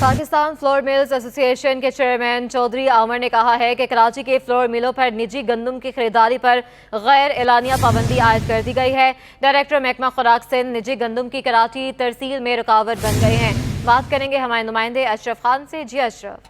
Pakistan flour mills association के chairman Chaudhary आमर ने कहा है कि कराची के फ्लोर मिलों पर निजी गंदम की खरीदारी पर गैर एलानिया पाबंदी आयद कर दी गई है। डायरेक्टर महकमा खुराक सिंध निजी गंदम की कराची तरसील में रुकावट बन गए हैं। बात करेंगे हमारे नुमाइंदे अशरफ खान से। जी अशरफ।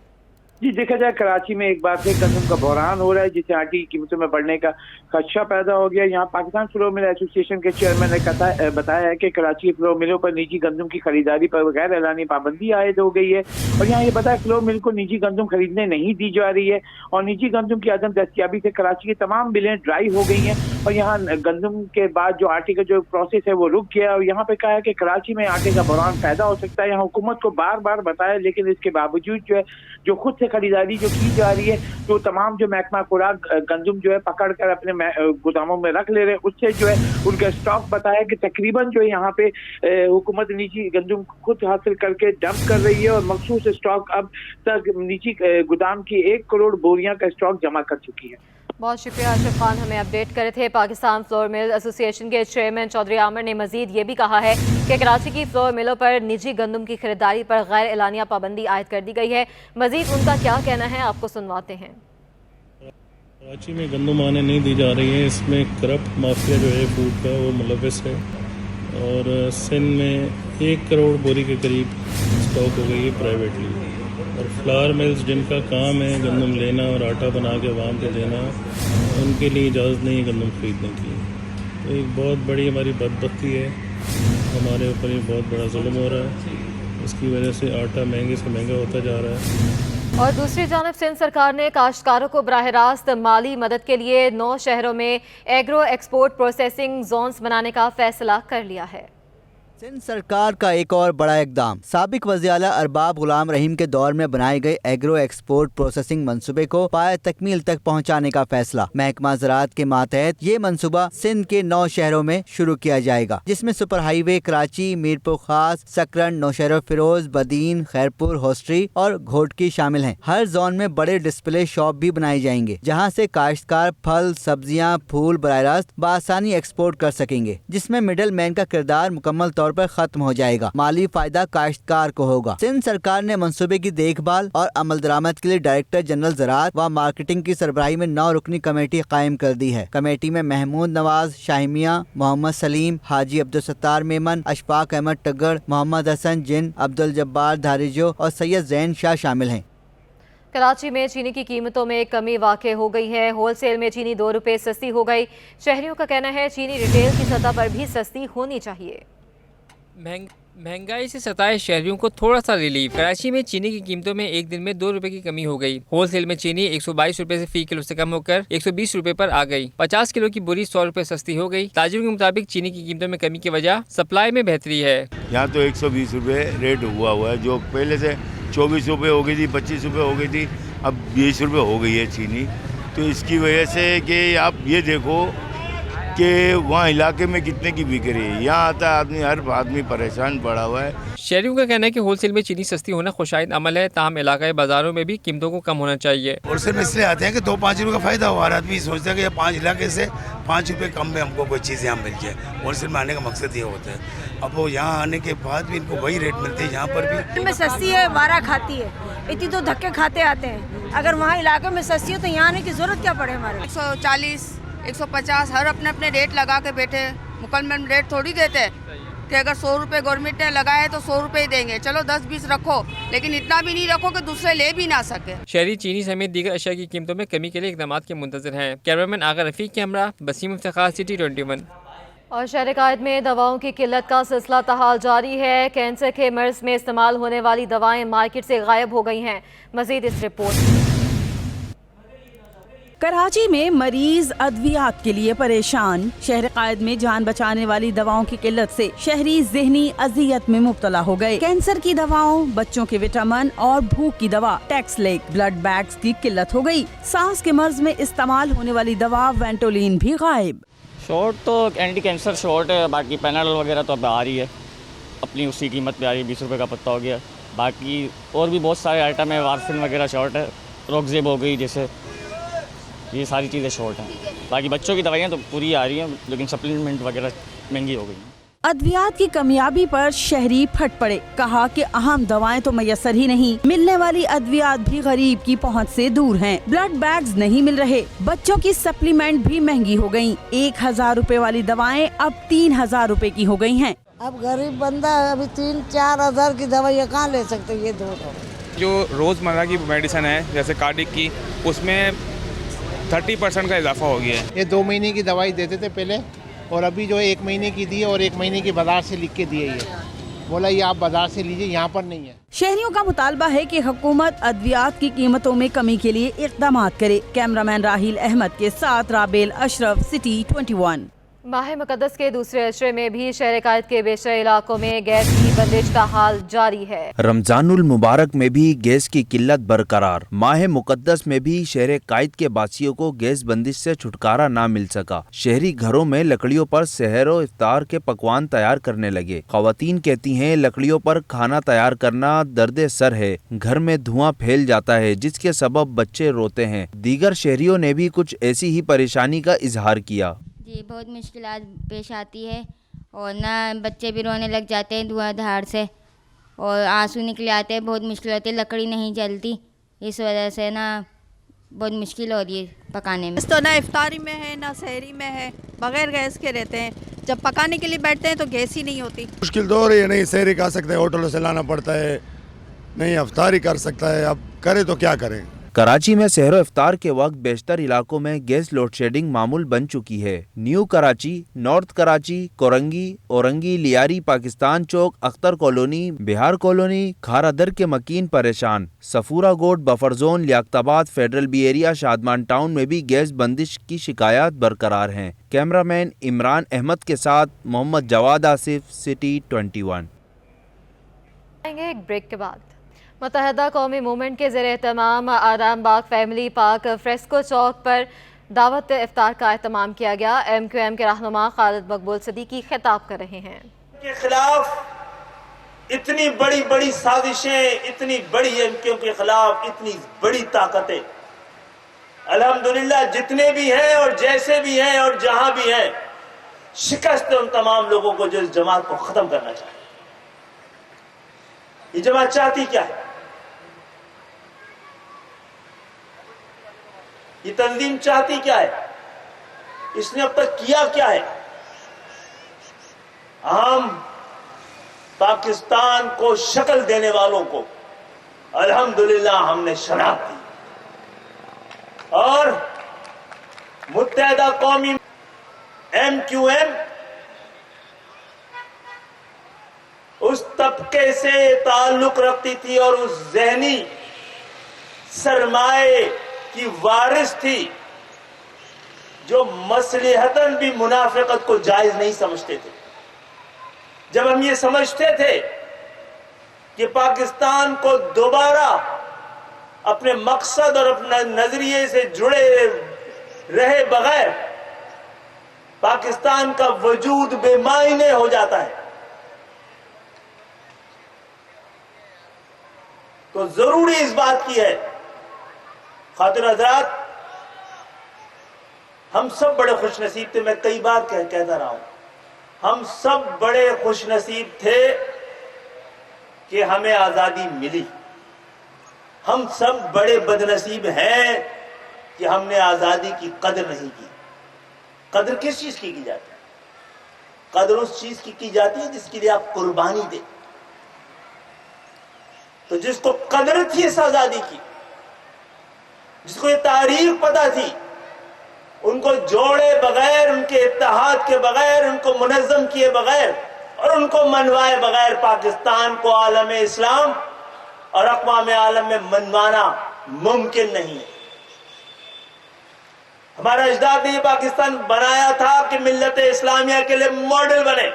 जी देखा जाए कराची में एक बार फिर गंदम का बहरान हो रहा है, जिससे आटे की कीमतों में बढ़ने का खदशा पैदा हो गया। यहाँ पाकिस्तान फ्लोर मिल एसोसिएशन के चेयरमैन ने बताया है कि कराची फ्लोर मिलों पर निजी गंदम की खरीदारी पर गैर एलानी पाबंदी आयद हो गई है। और यहाँ ये बताया फ्लोर मिल को निजी गंदम खरीदने नहीं दी जा रही है और निजी गंदम की अदम दस्तियाबी से कराची की तमाम मिलें ड्राई हो गई हैं और यहाँ गंदम के बाद जो आटे का जो प्रोसेस है वो रुक गया। और यहाँ पे कहा है कि कराची में आटे का बहरान पैदा हो सकता है। यहाँ हुकूमत को बार बार बताया, लेकिन इसके बावजूद जो है जो खुद से खरीदारी जो की जा रही है, तो तमाम जो महकमा खुराक गंदम जो है पकड़ कर अपने गोदामों में रख ले रहे हैं, उससे जो है उनका स्टॉक बताया कि तकरीबन जो है यहाँ पे हुकूमत निजी गंदम खुद हासिल करके डंप कर रही है और मखसूस स्टॉक अब तक निजी गोदाम की 1 करोड़ बोरियां का स्टॉक जमा कर चुकी है। बहुत शुक्रिया अशरफ खान, हमें अपडेट करे थे। पाकिस्तान फ्लोर मिल एसोसिएशन के चेयरमैन चौधरी आमर ने मजीद ये भी कहा है कि कराची की फ्लोर मिलों पर निजी गंदम की खरीदारी पर गैर एलानिया पाबंदी आयद कर दी गई है। मजीद उनका क्या कहना है आपको सुनवाते हैं। कराची में गंदम आने नहीं दी जा रही है, इसमें करप्ट माफिया जो है फूड का वो मुलविस है और सिंध में 1 करोड़ बोरी के करीब स्टॉक हो गई है प्राइवेटली। और फ्लावर मिल्स जिनका काम है गंदम लेना और आटा बना के आवाम को देना, उनके लिए इजाज़त नहीं है गंदम खरीदने की। तो एक बहुत बड़ी हमारी बदबख्ती है, हमारे ऊपर ये बहुत बड़ा जुल्म हो रहा है। इसकी वजह से आटा महंगे से महंगा होता जा रहा है। और दूसरी जानब सिंध सरकार ने काश्तकारों को बराह रास्त माली मदद के लिए 9 शहरों में एग्रो एक्सपोर्ट प्रोसेसिंग जोन्स बनाने का फैसला कर लिया है। सिंध सरकार का एक और बड़ा इकदाम, साबिक वज़ीर-ए-आला अरबाब गुलाम रहीम के दौर में बनाए गए एग्रो एक्सपोर्ट प्रोसेसिंग मंसूबे को पाए तकमील तक पहुंचाने का फैसला। महकमा ज़राअत के मातहत ये मंसूबा सिंध के 9 शहरों में शुरू किया जाएगा, जिसमें सुपर हाईवे कराची, मीरपुर खास, सकरन, नौशहरा फिरोज, बदीन, खैरपुर, होस्ट्री और घोटकी शामिल हैं। हर जोन में बड़े डिस्प्ले शॉप भी बनाए जाएंगे, जहाँ से काश्तकार फल, सब्जियाँ, फूल बराह रास्त बआसानी एक्सपोर्ट कर सकेंगे, जिसमें मिडल मैन का किरदार मुकम्मल तौर पर खत्म हो जाएगा। माली फायदा काश्तकार को होगा। सिंध सरकार ने मंसूबे की देखभाल और अमल दरामद के लिए डायरेक्टर जनरल ज़राअत व मार्केटिंग की सरबराही में 9 रुकनी कमेटी कायम कर दी है। कमेटी में महमूद नवाज, शाहिमिया, मोहम्मद सलीम, हाजी अब्दुल सत्तार मेमन, अशफाक अहमद टग्गड़, मोहम्मद हसन जिन, अब्दुल जब्बार धारिजो और सैयद जैन शाह शामिल हैं। कराची में चीनी की कीमतों में कमी वाक़ई हो गई है। होलसेल में चीनी 2 रुपये सस्ती हो गई। शहरियों का कहना है चीनी रिटेल की सतह पर भी सस्ती होनी चाहिए। महंगाई से सताए शहरियों को थोड़ा सा रिलीफ। कराची में चीनी की कीमतों में एक दिन में 2 रुपए की कमी हो गई। होलसेल में चीनी 122 रुपए से फी किलो से कम होकर 120 रुपए पर आ गई। 50 किलो की बोरी 100 रुपए सस्ती हो गई। ताजिरों के मुताबिक चीनी की कीमतों में कमी की वजह सप्लाई में बेहतरी है। यहाँ तो 120 रुपए रेट हुआ है, जो पहले से 24 रुपए हो गई थी, 25 रुपए हो गई थी, अब 20 रुपए हो गई है चीनी। तो इसकी वजह से कि आप ये देखो कि वहाँ इलाके में कितने की बिक रही है, यहाँ आता आदमी, हर आदमी परेशान पड़ा हुआ है। शहरियों का कहना है कि होलसेल में चीनी सस्ती होना खुशाइद अमल है, ताहम इलाकाई बाजारों में भी कीमतों को कम होना चाहिए। होलसेल में इसलिए आते हैं कि 2-5 रुपये का फायदा हो। हर आदमी सोचता है कि 5 इलाके से 5 रुपये कम में हमको कोई चीज़ यहाँ मिल जाए। होलसेल में आने का मकसद ये होता है। अब वो यहाँ आने के बाद भी इनको वही रेट मिलते हैं, यहाँ पर भी में सस्ती है, वारा खाती है, इतनी तो धक्के खाते आते हैं। अगर वहाँ इलाके में सस्ती हो तो यहाँ आने की जरूरत क्या पड़े हमारे। 140, 150 हर अपने अपने रेट लगा के बैठे, मुकम्मल रेट थोड़ी देते कि अगर 100 रुपये गवर्नमेंट ने लगाए तो 100 रुपये ही देंगे। चलो 10-20 रखो, लेकिन इतना भी नहीं रखो कि दूसरे ले भी ना सके। शहरी चीनी समेत दीगर अशिया की कीमतों में कमी के लिए इक़दामात के मुंतज़िर हैं। कैमरामैन आगा रफीक के हमरा बसीम इफ्तिखार, सिटी 21। और शहर कायद में दवाओं की किल्लत का सिलसिला तहाल जारी है। कैंसर के मर्ज में इस्तेमाल होने वाली दवाएं मार्केट से गायब हो गई हैं। मजीद इस रिपोर्ट। कराची में मरीज अद्वियात के लिए परेशान। शहर कायद में जान बचाने वाली दवाओं की किल्लत से शहरी ज़हनी अजियत में मुब्तला हो गए। कैंसर की दवाओं, बच्चों के विटामिन और भूख की दवा टैक्सलेक, ब्लड बैग्स की किल्लत हो गई। सांस के मर्ज में इस्तेमाल होने वाली दवा वेंटोलिन भी गायब। शॉर्ट तो एंटी कैंसर शॉर्ट है, बाकी पैनाडोल वगैरह तो अब आ रही है, अपनी उसी कीमत पे आ रही है, 20 रुपये का पत्ता हो गया। बाकी और भी बहुत सारे आइटम है, वारफिन वगैरह शॉर्ट है, रोकजेब हो गई, जैसे ये सारी चीज़ें शॉर्ट हैं। बाकी बच्चों की दवाइयाँ तो पूरी आ रही हैं, लेकिन सप्लीमेंट वगैरह महंगी हो गई हैं। अद्वियात की कमियाबी पर शहरी फट पड़े, कहा कि अहम दवाएं तो मैसर ही नहीं, मिलने वाली अद्वियात भी गरीब की पहुंच से दूर हैं। ब्लड बैग्स नहीं मिल रहे, बच्चों की सप्लीमेंट भी महंगी हो गयी। 1000 रुपए वाली दवाएं अब 3000 रुपए की हो गई हैं। अब गरीब बंदा अभी 3-4 हजार की दवाइयाँ कहाँ ले सकते, ये दो जो रोज़मर्रा की मेडिसिन है जैसे कार्डिक की, उसमें 30% का इजाफा हो गया है। ये 2 महीने की दवाई देते थे पहले, और अभी जो 1 महीने की दी है और 1 महीने की बाजार से लिख के दी है। ये बोला ये आप बाजार से लीजिए, यहाँ पर नहीं है। शहरियों का मुतालबा है कि हुकूमत अद्वियात की कीमतों में कमी के लिए इक़दाम करे। कैमरामैन राहिल अहमद के साथ राबेल अशरफ, सिटी 21। माह मुक़द्दस के दूसरे अशरे में भी शहर कायद के बेशतर इलाकों में गैस की बंदिश का हाल जारी है। रमजानुल मुबारक में भी गैस की किल्लत बरकरार। माह मुक़द्दस में भी शहर कायद के बासियों को गैस बंदिश से छुटकारा ना मिल सका। शहरी घरों में लकड़ियों पर सहर और इफ्तार के पकवान तैयार करने लगे। ख़वातीन कहती हैं लकड़ियों पर खाना तैयार करना दर्द सर है, घर में धुआं फैल जाता है जिसके सबब बच्चे रोते हैं। दीगर शहरियों ने भी कुछ ऐसी ही परेशानी का इजहार किया। जी बहुत मुश्किलात पेश आती है, और ना बच्चे भी रोने लग जाते हैं धुआंधार से, और आंसू निकले आते हैं। बहुत मुश्किल होती है, लकड़ी नहीं जलती, इस वजह से ना बहुत मुश्किल हो रही है पकाने में। तो ना इफ्तारी में है ना सहरी में है, बगैर गैस के रहते हैं। जब पकाने के लिए बैठते हैं तो गैस ही नहीं होती। मुश्किल तो हो रही है, नहीं सहरी खा सकते हैं, होटलों से लाना पड़ता है, नहीं इफ्तारी कर सकता है, अब करे तो क्या करें। कराची में सहरो इफ्तार के वक्त बेशतर इलाकों में गैस लोड शेडिंग मामूल बन चुकी है। New Karachi, North Karachi, Korangi, Orangi, Lyari, Pakistan Chowk, Akhtar Colony, Bihar Colony, Kharadar के मकीन परेशान। Safoora Goth, Buffer Zone, Liaquatabad, Federal B Area, Shadman Town में भी गैस बंदिश की शिकायत बरकरार हैं। कैमरामैन इमरान अहमद के साथ मोहम्मद जवाद आसिफ, सिटी 21। एक ब्रेक के बाद मुत्तहदा कौमी मूवमेंट के ज़रिए एहतमाम आराम बाग फैमिली पार्क फ्रेस्को चौक पर दावत इफ्तार का एहतमाम किया गया। MQM के रहनुमा खालिद मकबूल सदीकी खिताब कर रहे हैं। के खिलाफ इतनी बड़ी बड़ी साजिशें, इतनी बड़ी MQM के खिलाफ इतनी बड़ी ताकतें अल्हम्दुलिल्लाह जितने भी हैं और जैसे भी हैं और जहां भी हैं, शिकस्त उन तमाम लोगों को जो इस जमात को खत्म करना चाहते। ये जमात चाहती क्या है, ये तंजीम चाहती क्या है, इसने अब तक किया क्या है। हम पाकिस्तान को शक्ल देने वालों को अल्हम्दुलिल्लाह हमने शनाख्त दी, और मुत्तहदा कौमी MQM उस तबके से ताल्लुक रखती थी और उस ज़हनी सरमाए की वारिस थी जो मसलहतन भी मुनाफिकत को जायज नहीं समझते थे। जब हम ये समझते थे कि पाकिस्तान को दोबारा अपने मकसद और अपने नजरिए से जुड़े रहे बगैर पाकिस्तान का वजूद बेमायने हो जाता है, तो जरूरी इस बात की है खातिर हजरात, हम सब बड़े खुश नसीब थे। मैं कई बार कहता रहा हूं, हम सब बड़े खुश नसीब थे कि हमें आजादी मिली। हम सब बड़े बदनसीब हैं कि हमने आजादी की कदर नहीं की। कदर किस चीज की जाती है? कदर उस चीज की जाती है जिसके लिए आप कुर्बानी दे। तो जिसको कदर थी इस आजादी की, जिसको ये तारीख पता थी, उनको जोड़े बगैर, उनके इत्तेहाद के बगैर, उनको मुनज़्ज़म किए बगैर और उनको मनवाए बगैर पाकिस्तान को आलम इस्लाम और अक़वाम आलम में मनवाना मुमकिन नहीं है। हमारा अजदाद ने ये पाकिस्तान बनाया था कि मिल्लत इस्लामिया के लिए मॉडल बने,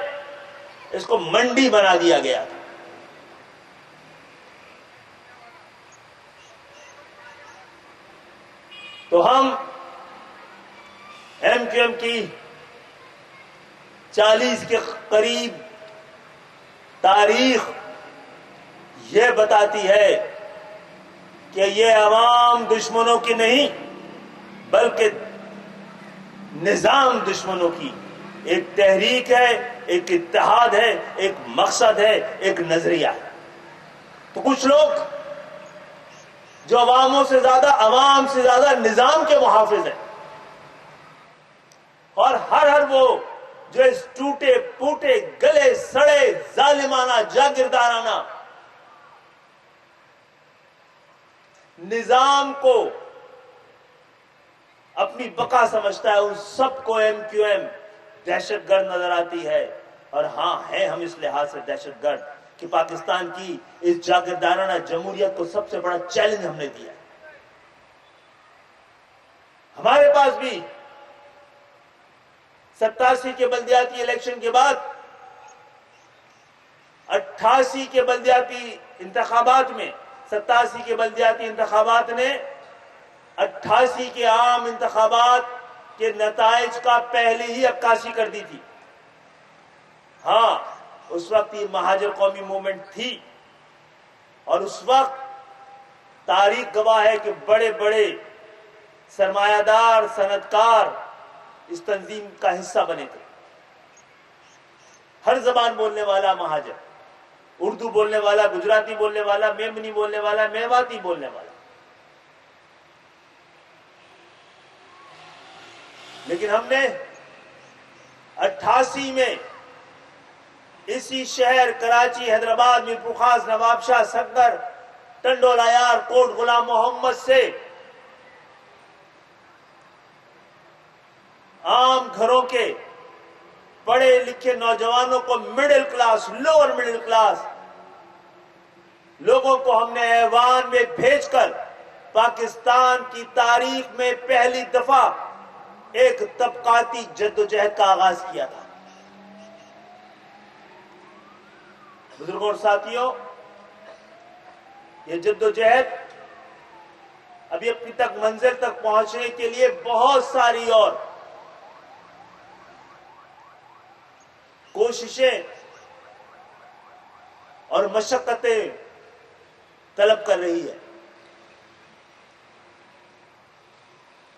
इसको मंडी बना दिया गया था। तो हम MQM की 40 के करीब तारीख ये बताती है कि ये अवाम दुश्मनों की नहीं बल्कि निजाम दुश्मनों की एक तहरीक है ایک اتحاد ہے, ایک مقصد ہے, ایک نظریہ ہے. تو کچھ لوگ جو عوام سے زیادہ نظام کے محافظ ہیں, اور ہر وہ جو اس ٹوٹے پوٹے گلے سڑے ظالمانہ جاگیردارانہ نظام کو اپنی بقا سمجھتا ہے, ان سب کو ایم کیو ایم دہشت گرد نظر آتی ہے. اور ہاں ہیں ہم اس لحاظ سے دہشت گرد کہ پاکستان کی اس جاگیردارانہ جمہوریت کو سب سے بڑا چیلنج ہم نے دیا. ہمارے پاس بھی 87 کے بلدیاتی الیکشن کے بعد 88 کے بلدیاتی انتخابات میں 87 کے بلدیاتی انتخابات نے 88 کے عام انتخابات کے نتائج کا پہلے ہی عکاسی کر دی تھی. ہاں اس وقت یہ مہاجر قومی موومنٹ تھی, اور اس وقت تاریخ گواہ ہے کہ بڑے بڑے سرمایہ دار صنعتکار اس تنظیم کا حصہ بنے تھے. ہر زبان بولنے والا مہاجر, اردو بولنے والا, گجراتی بولنے والا, میمنی بولنے والا, میواتی بولنے والا. لیکن ہم نے 88 میں اسی شہر کراچی, حیدرآباد, میرپور خاص, نواب شاہ, صدر, ٹنڈول عیار, کوٹ غلام محمد سے عام گھروں کے پڑھے لکھے نوجوانوں کو, middle class, lower middle class لوگوں کو ہم نے ایوان میں بھیج کر پاکستان کی تاریخ میں پہلی دفعہ ایک طبقاتی جدوجہد کا آغاز کیا تھا. بزرگوں اور ساتھیوں, یہ جدوجہد ابھی اپنی تک منزل تک پہنچنے کے لیے بہت ساری اور کوششیں اور مشقتیں طلب کر رہی ہے.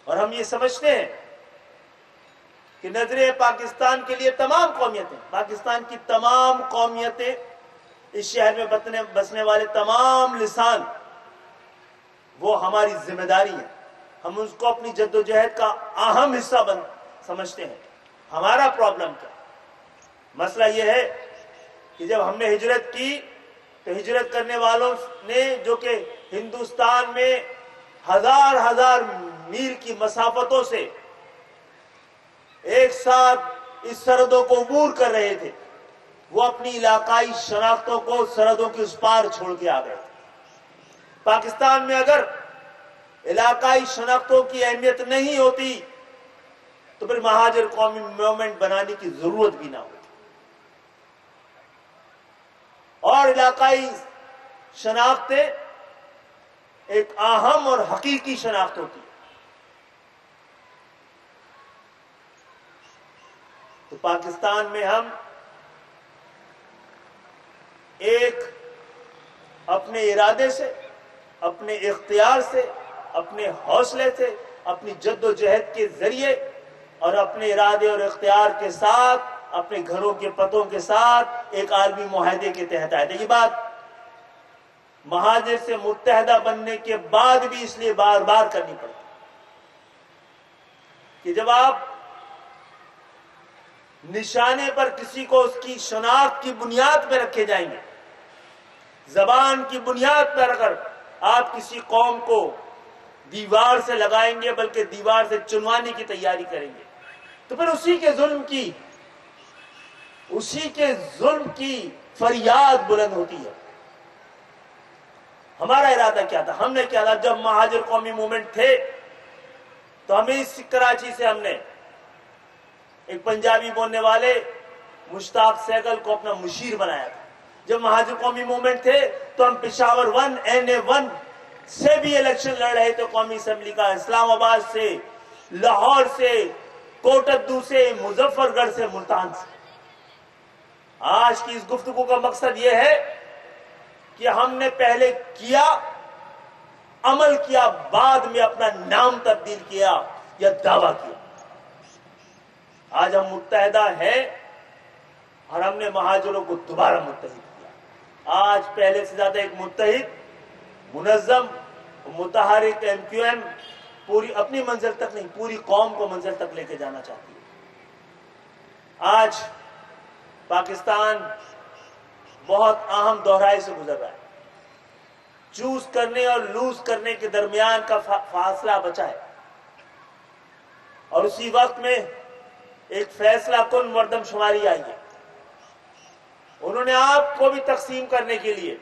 اور ہم یہ سمجھتے ہیں کہ نظریں پاکستان کے لیے تمام قومیتیں, پاکستان کی تمام قومیتیں, اس شہر میں بسنے والے تمام لسان, وہ ہماری ذمہ داری ہے. ہم اس کو اپنی جدوجہد کا اہم حصہ سمجھتے ہیں. ہمارا پرابلم کیا؟ مسئلہ یہ ہے کہ جب ہم نے ہجرت کی تو ہجرت کرنے والوں نے, جو کہ ہندوستان میں ہزار میل کی مسافتوں سے ایک ساتھ اس سرحدوں کو عبور کر رہے تھے, وہ اپنی علاقائی شناختوں کو سرحدوں کے اس پار چھوڑ کے آ گئے تھے. پاکستان میں اگر علاقائی شناختوں کی اہمیت نہیں ہوتی تو پھر مہاجر قومی موومنٹ بنانے کی ضرورت بھی نہ ہوتی. اور علاقائی شناختیں ایک اہم اور حقیقی شناخت ہوتی ہے. تو پاکستان میں ہم ایک اپنے ارادے سے, اپنے اختیار سے, اپنے حوصلے سے, اپنی جد و جہد کے ذریعے اور اپنے ارادے اور اختیار کے ساتھ, اپنے گھروں کے پتوں کے ساتھ ایک عالمی معاہدے کے تحت آئے تھے. یہ بات مہاجر سے متحدہ بننے کے بعد بھی اس لیے بار بار کرنی پڑتی کہ جب آپ نشانے پر کسی کو اس کی شناخت کی بنیاد پہ رکھے جائیں گے, زبان کی بنیاد پر اگر آپ کسی قوم کو دیوار سے لگائیں گے بلکہ دیوار سے چنوانے کی تیاری کریں گے, تو پھر اسی کے ظلم کی فریاد بلند ہوتی ہے. ہمارا ارادہ کیا تھا؟ ہم نے کیا تھا جب مہاجر قومی موومنٹ تھے تو ہمیں اس کراچی سے ہم نے ایک پنجابی بولنے والے مشتاق سہگل کو اپنا مشیر بنایا تھا. جب مہاجر قومی موومنٹ تھے تو ہم پشاور 1 NA1 سے بھی الیکشن لڑ رہے تھے قومی اسمبلی کا, اسلام آباد سے, لاہور سے, کوٹدو سے, مظفر گڑھ سے, ملتان سے. آج کی اس گفتگو کا مقصد یہ ہے کہ ہم نے پہلے کیا, عمل کیا, بعد میں اپنا نام تبدیل کیا یا دعویٰ کیا. آج ہم متحدہ ہیں और हमने महाजरों को दोबारा मुत्तहिद किया। आज पहले से ज्यादा एक मुत्तहिद, मुनज़्ज़म, मुतहरिक MQM पूरी अपनी मंजिल तक नहीं, पूरी कौम को मंजिल तक लेके जाना चाहती है। आज पाकिस्तान बहुत अहम दोहराए से गुजर रहा है। चूज करने और लूज करने के दरमियान का फासला बचा है, और उसी वक्त में एक फैसला कुन मर्दमशुमारी आई है। उन्होंने आपको भी तकसीम करने के लिए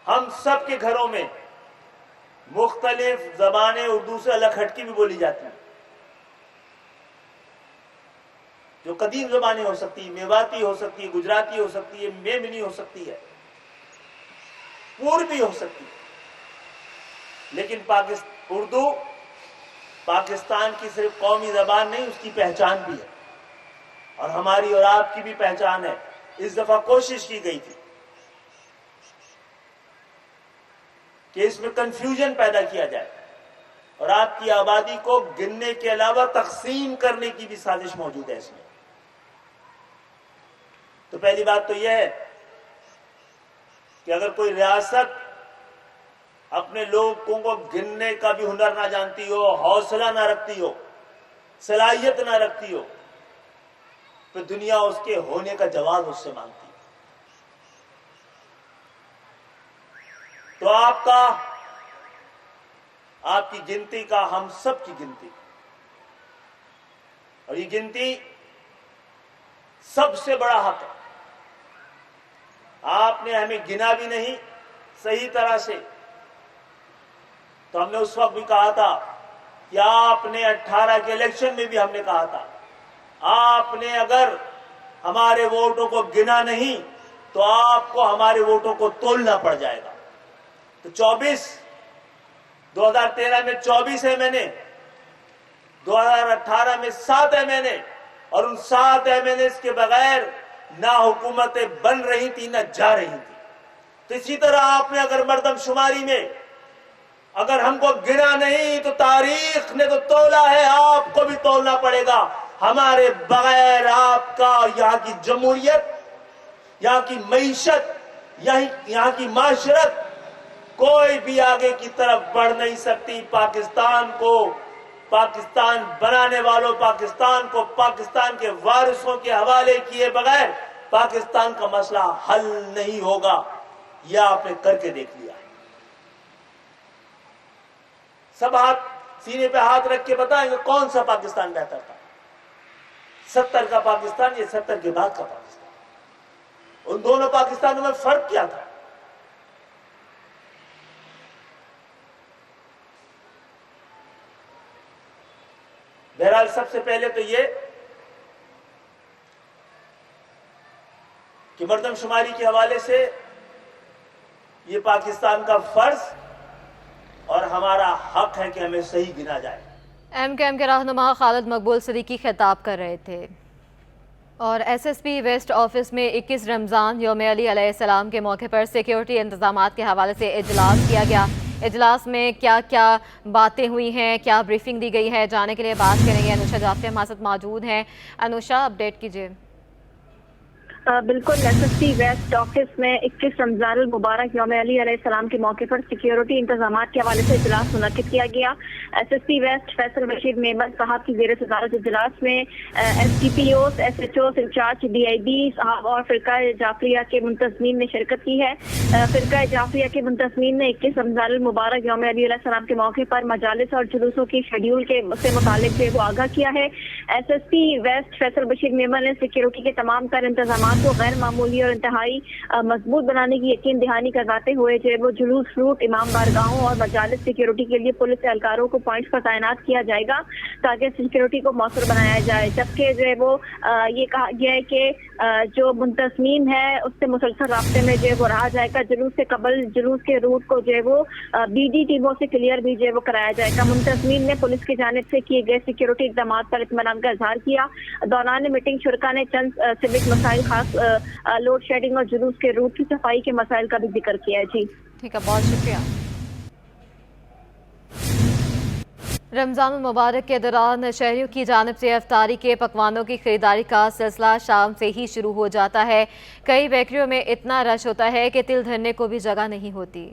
हम सब के घरों में मुख्तलिफ जबानें उर्दू से अलग हटकी भी बोली जाती हैं, जो कदीम जबानें हो सकती है, मेवाती हो सकती है, गुजराती हो सकती है, मेमनी हो सकती है, पूर्वी हो सकती है। लेकिन उर्दू पाकिस्तान की सिर्फ कौमी जबान नहीं, उसकी पहचान भी है, और हमारी और आपकी भी पहचान है। इस दफा कोशिश की गई थी कि इसमें कंफ्यूजन पैदा किया जाए, और आपकी आबादी को गिनने के अलावा तकसीम करने की भी साजिश मौजूद है इसमें। तो पहली बात तो यह है कि अगर कोई रियासत अपने लोगों को गिनने का भी हुनर ना जानती हो, हौसला ना रखती हो, सलाहियत ना रखती हो, तो दुनिया उसके होने का जवाब उससे मांगती है। तो आपकी गिनती का हम सब की गिनती, और ये गिनती सबसे बड़ा हक है। आपने हमें गिना भी नहीं सही तरह से, तो हमने उस वक्त भी कहा था कि आपने 18 के इलेक्शन में भी हमने कहा था, आपने अगर हमारे वोटों को गिना नहीं तो आपको हमारे वोटों को तोलना पड़ जाएगा। तो 2013 में 24 MNA, 2018 में 7 MNA, और उन 7 MNAs के बगैर ना हुकूमतें बन रही थी ना जा रही थी। तो इसी तरह आपने अगर मर्दमशुमारी में अगर हमको गिना नहीं तो तारीख ने तो तोला है, आपको भी तोलना पड़ेगा। हमारे बगैर आपका यहाँ की जमहूरियत, यहाँ की मईशत, यहाँ की माशरत कोई भी आगे की तरफ बढ़ नहीं सकती। पाकिस्तान को, पाकिस्तान बनाने वालों, पाकिस्तान को पाकिस्तान के वारिसों के हवाले किए बगैर पाकिस्तान का मसला हल नहीं होगा। यह आपने करके देख लिया। सब हाथ सीने पे हाथ रख के बताएंगे कौन सा पाकिस्तान बेहतर था, 70 का पाकिस्तान या 70 के बाद का पाकिस्तान। उन दोनों पाकिस्तानों में फर्क क्या था? बहरहाल सबसे पहले तो ये कि मर्दमशुमारी के हवाले से ये पाकिस्तान का फर्ज और हमारा हक है कि हमें सही गिना जाए। MKM के रहनुमा खालिद मकबूल सिद्दीकी खिताब कर रहे थे। और SSP वेस्ट ऑफिस में 21 रमज़ान यौम अली अलैहिस्सलाम के मौके पर सिक्योरिटी इंतजामात के हवाले से इजलास किया गया। इजलास में क्या क्या बातें हुई हैं, क्या ब्रीफिंग दी गई है, जाने के लिए बात करेंगे। अनुषा जाफरी हमारे साथ मौजूद हैं। अनुषा, अपडेट कीजिए। बिल्कुल, SSP वेस्ट ऑफिस में 21 रमज़ान मुबारक यौम अली अलैहिस्सलाम के मौके पर सिक्योरिटी इंतजामात के हवाले से इजलास मुनक्किद किया गया। SSP वेस्ट फैसल बशीर मेमन साहब की ज़ेर सदारत इजलास में SDPOs, SHOs, इंचार्ज DIBs और फ़िरका जाफरिया के मुंतज़मीन ने शिरकत की है। फ़िरका जाफरिया के मुंतज़मीन ने 21 रमज़ान मुबारक यौम अली अलैहिस्सलाम के मौके पर मजालिस और जुलूसों की शेड्यूल के से मुतालिक जो वो आगाह किया है। SSP वेस्ट फैसल बशीर मेमन ने सिक्योरिटी के तमाम तर इंतजाम को गैर मामूली और इंतहाई मजबूत बनाने की यकीन दहानी करवाते हुए जो है वो जुलूस रूट, इमाम बारगाहों और मजालिस सिक्योरिटी के लिए पुलिस एहलकारों को पॉइंट्स पर तैनात किया जाएगा ताकि सिक्योरिटी को मौसर बनाया जाए। जबकि जो है वो ये कहा गया है कि जो मुंतज़मीन है उससे मुसलसल रास्ते में जो है वो रहा जाएगा। जुलूस से कबल जुलूस के रूट को जो है वो BD टीमों से क्लियर भी जो है वो कराया जाएगा। मुंतज़मीन ने पुलिस की जानिब से किए गए सिक्योरिटी इक़दाम पर इत्मीनान का इजहार किया। दौरान मीटिंग शुरका ने चंद सिविक मसाइल, खास लोड शेडिंग और जुलूस के रूट की सफाई के मसाइल का भी जिक्र किया है। जी ठीक है, बहुत शुक्रिया। रमज़ान मुबारक के दौरान शहरियों की जानिब से इफ्तारी के पकवानों की खरीदारी का सिलसिला शाम से ही शुरू हो जाता है। कई बेकरियों में इतना रश होता है कि तिल धरने को भी जगह नहीं होती।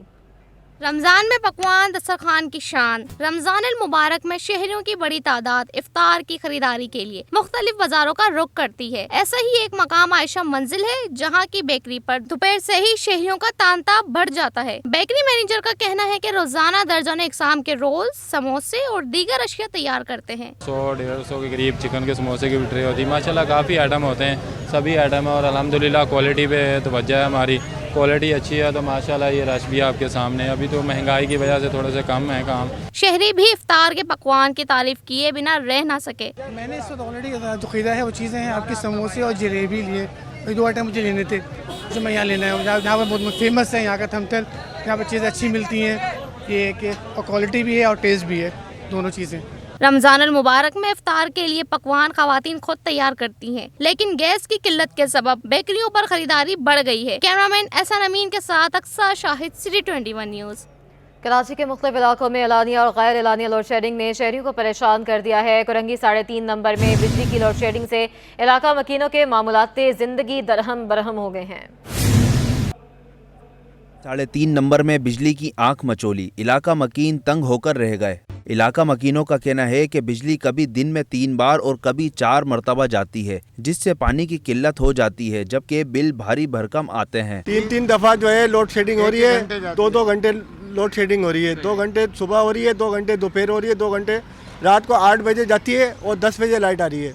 रमज़ान में पकवान दस्तरखान की शान। रमज़ान मुबारक में शहरियों की बड़ी तादाद इफ्तार की खरीदारी के लिए मुख्तलिफ बाजारों का रुख करती है। ऐसा ही एक मकाम आयशा मंजिल है, जहाँ की बेकरी पर दोपहर से ही शहरियों का तांता बढ़ जाता है। बेकरी मैनेजर का कहना है कि रोजाना दर्जन इकसाम के रोल, समोसे और दीगर अशिया तैयार करते हैं। 100-150 के करीब चिकन के समोसे की भी ट्रे होती है। माशाल्लाह काफ़ी आइटम होते हैं, सभी आइटम है और अल्हम्दुलिल्लाह क्वालिटी पे तवज्जो है हमारी। क्वालिटी अच्छी है तो माशाल्लाह ये रश भी आपके सामने। अभी तो महंगाई की वजह से थोड़े से कम है काम। शहरी भी इफ्तार के पकवान की तारीफ किए बिना रह ना सके। मैंने इस वक्त ऑलरेडी जो खरीदा है वो चीज़ें हैं आपके समोसे और जलेबी लिए। ये 2 आइटम मुझे लेने थे जो मैं यहाँ लेना है। यहाँ पर बहुत फेमस है यहाँ का थमथल, यहाँ पर चीज़ें अच्छी मिलती हैं, ये कि और क्वालिटी भी है और टेस्ट भी है, दोनों चीज़ें। रमजान मुबारक में इफ्तार के लिए पकवान खवातीन खुद तैयार करती हैं, लेकिन गैस की किल्लत के सबब बेकरियों पर खरीदारी बढ़ गई है। कैमरामैन एहसान अमीन के साथ अक्सा शाहिद, सिटी 21 न्यूज़। कराची के मुख्तलिफ इलाकों में एलानिया और गैर एलानिया लोड शेडिंग ने शहरियों को परेशान कर दिया है। कुरंगी 3.5 नंबर में बिजली की लोड शेडिंग से इलाका मकीनों के मामूलाते जिंदगी दरहम बरहम हो गए हैं। 3.5 नंबर में बिजली की आंख मचोली, इलाका मकीन तंग होकर रह गए। इलाका मकीनों का कहना है कि बिजली कभी दिन में 3 बार और कभी 4 मरतबा जाती है, जिससे पानी की किल्लत हो जाती है, जबकि बिल भारी भरकम आते हैं। 3 दफ़ा जो है लोड शेडिंग हो रही है, 2 घंटे लोड शेडिंग हो रही है। 2 घंटे सुबह हो रही है, 2 घंटे दोपहर हो रही है, 2 घंटे रात को 8 बजे जाती है और 10 बजे लाइट आ रही है।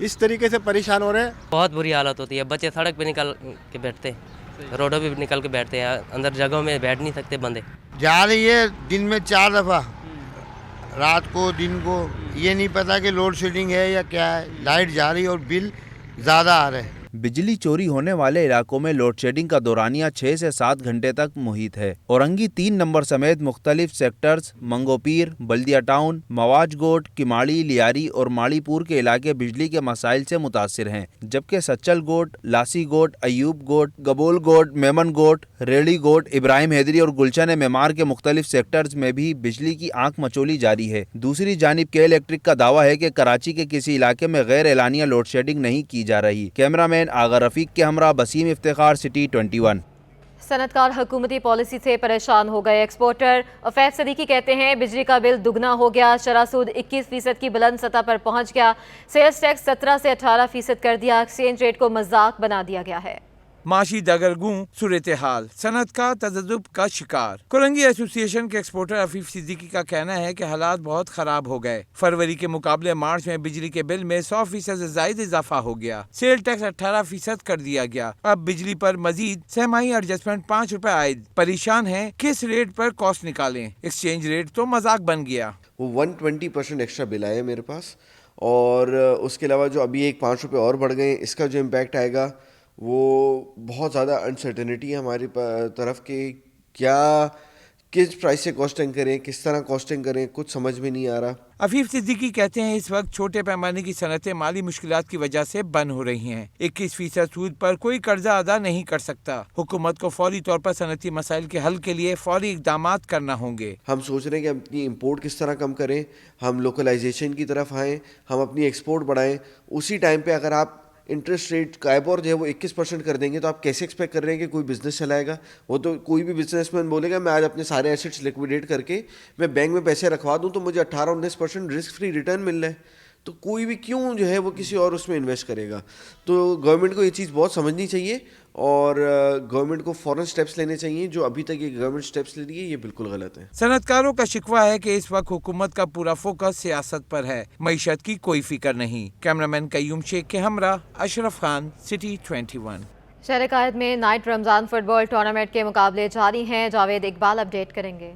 इस तरीके से परेशान हो रहे हैं। बहुत बुरी हालत होती है। बच्चे सड़क पे निकल के बैठते हैं, रोडों पे निकल के बैठते हैं, अंदर जगहों में बैठ नहीं सकते बंदे। जा रही है दिन में 4 दफ़ा, रात को दिन को, ये नहीं पता कि लोड शेडिंग है या क्या है। लाइट जा रही है और बिल ज़्यादा आ रहे हैं। बिजली चोरी होने वाले इलाकों में लोड शेडिंग का दौरानिया 6 से 7 घंटे तक मुहित है। औरंगी 3 नंबर समेत मुख्तलिफ सेक्टर्स मंगोपीर, बल्दिया टाउन, मवाज गोट, किमाड़ी, लियारी और माड़ीपुर के इलाके बिजली के मसाइल से मुतासिर हैं, जबकि सच्चल गोट, लासी गोट, अयूब गोट, गबोल गोट, मेमन गोट, रेडी गोट, इब्राहिम हैदरी और गुलशन मेमार के मुख्तलिफ सेक्टर्स में भी बिजली की आंख मचोली जारी है। दूसरी जानिब के इलेक्ट्रिक का दावा है कि कराची के किसी इलाके में गैर एलानिया लोड शेडिंग नहीं की जा रही। कैमरामैन आगा रफीक के हमरा बसीम इफ्तिखार, सिटी 21। सनतकार हुकूमती पॉलिसी से परेशान हो गए। एक्सपोर्टर अफैफ सदीकी कहते हैं बिजली का बिल दुगना हो गया, शरह सूद 21% की बुलंद सतह पर पहुंच गया, सेल्स टैक्स 17 से 18% कर दिया, एक्सचेंज रेट को मजाक बना दिया गया है। माशी दगरगूं सूरत हाल, सनत का तजद्दुब का शिकार। कुरंगी एसोसिएशन के एक्सपोर्टर अफीफ सिद्दीकी का कहना है कि हालात बहुत खराब हो गए। फरवरी के मुकाबले मार्च में बिजली के बिल में 100% से ज्यादा इजाफा हो गया। सेल टैक्स 18% कर दिया गया। अब बिजली पर मजीद सहमाही एडजस्टमेंट 5 रुपए आयद। परेशान है किस रेट पर कॉस्ट निकालें, एक्सचेंज रेट तो मजाक बन गया। वो 120% एक्स्ट्रा बिल आया मेरे पास, और उसके अलावा जो अभी 5 रुपये और बढ़ गए, इसका जो इम्पैक्ट आएगा वो बहुत ज़्यादा अनसर्टेनिटी है हमारी तरफ के क्या किस प्राइस से कॉस्टिंग करें, किस तरह कॉस्टिंग करें, कुछ समझ में नहीं आ रहा। अफीफ सिद्दीकी कहते हैं इस वक्त छोटे पैमाने की सनतें माली मुश्किलात की वजह से बंद हो रही हैं। 21% सूद पर कोई कर्जा अदा नहीं कर सकता। हुकूमत को फौरी तौर पर सनती मसाइल के हल के लिए फौरी इकदाम करना होंगे। हम सोच रहे हैं कि अपनी इम्पोर्ट किस तरह कम करें, हम लोकलाइजेशन की तरफ आएँ, हम अपनी एक्सपोर्ट बढ़ाएँ। उसी टाइम पर अगर आप इंटरेस्ट रेट कायबोर जो है वो 21% कर देंगे तो आप कैसे एक्सपेक्ट कर रहे हैं कि कोई बिजनेस चलाएगा। वो तो कोई भी बिजनेसमैन बोलेगा मैं आज अपने सारे एसेट्स लिक्विडेट करके मैं बैंक में पैसे रखवा दूं तो मुझे 18-19% रिस्क फ्री रिटर्न मिल रहा है, तो कोई भी क्यों जो है वो किसी और उसमें इन्वेस्ट करेगा। तो गवर्नमेंट को ये चीज़ बहुत समझनी चाहिए और गवर्नमेंट को फौरन स्टेप्स लेने चाहिए। जो अभी तक ये गवर्नमेंट स्टेप्स ले रही है ये बिल्कुल गलत है। सनतकारों का शिकवा है कि इस वक्त हुकूमत का पूरा फोकस सियासत पर है, मईशत की कोई फिक्र नहीं। कैमरामैन कयूम शेख के हमरा अशरफ खान, सिटी 21। शहर कायद में नाइट रमजान फुटबॉल टूर्नामेंट के मुकाबले जारी हैं। जावेद इकबाल अपडेट करेंगे।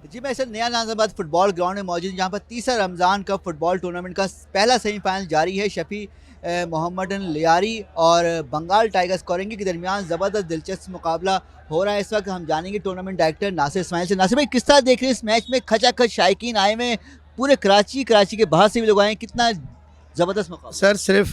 जी मैं सर नया नाजाबाद फुटबॉल ग्राउंड में मौजूद, जहाँ पर तीसरा रमज़ान कप फुटबॉल टूर्नामेंट का पहला सेमीफाइनल जारी है। शफी मोहम्मदन लियारी और बंगाल टाइगर्स कोरंगी के दरमियान ज़बरदस्त दिलचस्प मुकाबला हो रहा है। इस वक्त हम जानेंगे टूर्नामेंट डायरेक्टर नासिर इस्माइल से। नासिर भाई किस तरह देख रहे हैं इस मैच में? खचाखच शायकीन आए हुए पूरे कराची के बाहर से भी लोग आए हैं, कितना जबरदस्त मुकाबला। सर सिर्फ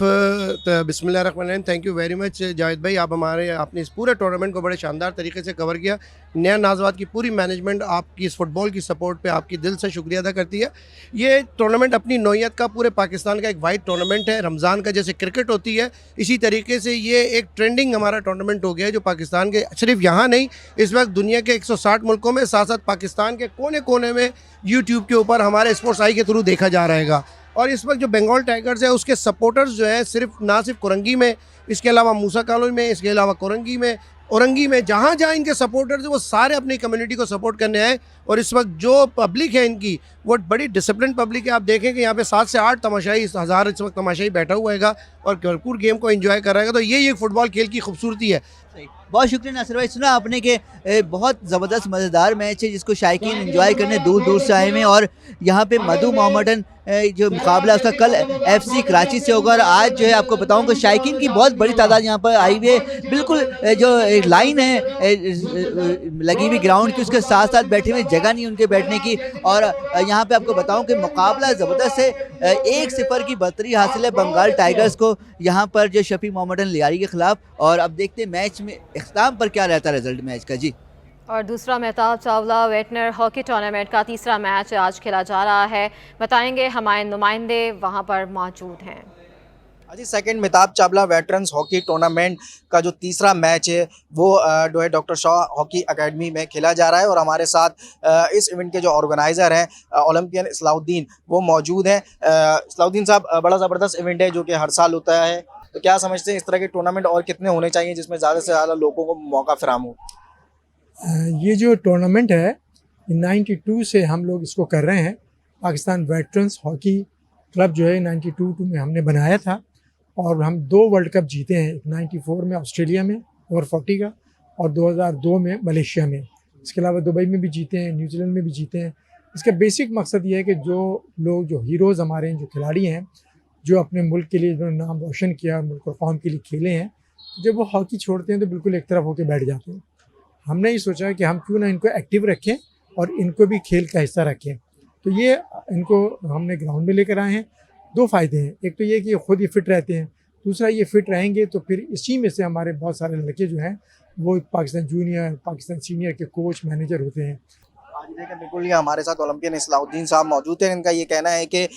बिस्मिल्लाहिर्रहमानिर्रहीम, thank you very much Javed भाई, आपने इस पूरे टूर्नामेंट को बड़े शानदार तरीके से कवर किया। नया नाजवात की पूरी मैनेजमेंट आपकी इस फुटबॉल की सपोर्ट पे आपकी दिल से शुक्रिया अदा करती है। ये टूर्नामेंट अपनी नौइयत का पूरे पाकिस्तान का एक वाइड टूर्नामेंट है। रमज़ान का जैसे क्रिकेट होती है, इसी तरीके से ये एक ट्रेंडिंग हमारा टूर्नामेंट हो गया है, जो पाकिस्तान के सिर्फ यहाँ नहीं, इस वक्त दुनिया के 160 मुल्कों में, साथ साथ पाकिस्तान के कोने कोने में यूट्यूब के ऊपर हमारे स्पोर्ट्स आई के थ्रू देखा जा रहेगा। और इस वक्त जो बंगाल टाइगर्स है उसके सपोर्टर्स जो है ना सिर्फ कोरंगी में, इसके अलावा मूसा कॉलोनी में, इसके अलावा कोरंगी में, औरंगी में, जहाँ जहाँ इनके सपोर्टर्स हैं वो सारे अपनी कम्युनिटी को सपोर्ट करने आए। और इस वक्त जो पब्लिक है इनकी, वो बड़ी डिसिप्लिन पब्लिक है। आप देखें कि यहाँ पे 7 से 8 तमाशाई, 1000 इस वक्त तमाशाई बैठा हुआ है और भरपूर गेम को एंजॉय कर रहा है। तो यही एक फुटबॉल खेल की खूबसूरती है। बहुत शुक्रिया नासिर भाई। सुना आपने कि बहुत ज़बरदस्त मज़ेदार मैच है जिसको शायकीन एंजॉय करने दूर दूर से आए हैं। और यहाँ पे मधु मोहम्मदन जो मुकाबला उसका कल FC कराची से होगा। और आज जो है आपको बताऊँ कि शायकीन की बहुत बड़ी तादाद यहाँ पर आई हुई है। बिल्कुल जो एक लाइन है लगी हुई ग्राउंड की, उसके साथ साथ बैठे हुए, जगह नहीं उनके बैठने की। और यहाँ पे आपको बताऊँ कि मुकाबला ज़बरदस्त है। 1-0 की बढ़तरी हासिल है बंगाल टाइगर्स को यहाँ पर जो शफी मोहम्मदन लियारी के खिलाफ। और अब देखते हैं मैच में इख्तिताम पर क्या रहता है रिजल्ट मैच का जी। और दूसरा मेहताब चावला वेटनर हॉकी टूर्नामेंट का तीसरा मैच आज खेला जा रहा है। बताएंगे हमारे नुमाइंदे वहां पर मौजूद हैं। जी second Mehtab Chawla veterans hockey tournament का जो तीसरा मैच है वो जो है डॉक्टर शाह हॉकी एकेडमी में खेला जा रहा है। और हमारे साथ इस इवेंट के जो ऑर्गेनाइज़र हैं ओलंपियन इस्लाउद्दीन वो मौजूद हैं। इस्लाउद्दीन साहब, बड़ा ज़बरदस्त इवेंट है जो कि हर साल होता है, तो क्या समझते हैं इस तरह के टूर्नामेंट और कितने होने चाहिए जिसमें ज़्यादा से ज़्यादा लोगों को मौका फराहम हो? ये जो टूर्नामेंट है 92 से हम लोग इसको कर रहे हैं। पाकिस्तान वेटरन्स हॉकी क्लब जो है 92 में हमने बनाया था और हम 2 वर्ल्ड कप जीते हैं, 94 में ऑस्ट्रेलिया में ओवर 40 का और 2002 में मलेशिया में। इसके अलावा दुबई में भी जीते हैं, न्यूजीलैंड में भी जीते हैं। इसका बेसिक मकसद ये है कि जो लोग, जो हीरोज़ हमारे हैं, जो खिलाड़ी हैं, जो अपने मुल्क के लिए जो नाम रोशन किया, मुल्क और कौम के लिए खेले हैं, जब वो हॉकी छोड़ते हैं तो बिल्कुल एक तरफ होकर बैठ जाते हैं। हमने ये सोचा कि हम क्यों ना इनको एक्टिव रखें और इनको भी खेल का हिस्सा रखें। तो ये इनको हमने ग्राउंड में लेकर आए हैं। 2 फ़ायदे हैं, एक तो ये कि खुद ही फिट रहते हैं, दूसरा ये फिट रहेंगे तो फिर इसी में से हमारे बहुत सारे लड़के जो हैं वो पाकिस्तान जूनियर, पाकिस्तान सीनियर के कोच, मैनेजर होते हैं। आज देखें बिल्कुल ये हमारे साथ ओलंपियन इस्लाउद्दीन साहब मौजूद हैं। इनका ये कहना है कि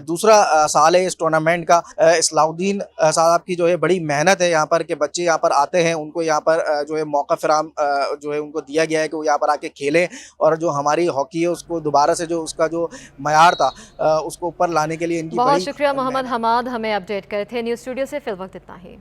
दूसरा साल है इस टूर्नामेंट का। इस्लाउद्दीन साहब की जो है बड़ी मेहनत है यहाँ पर कि बच्चे यहाँ पर आते हैं, उनको यहाँ पर जो है मौका फराहम जो है उनको दिया गया है कि वो यहाँ पर आके खेलें और जो हमारी हॉकी है उसको दोबारा से जो उसका जो मयार था उसको ऊपर लाने के लिए इनकी बहुत शुक्रिया मोहम्मद हमाद, हमें अपडेट करे थे। न्यूज़ स्टूडियो से फिल वक्त इतना ही।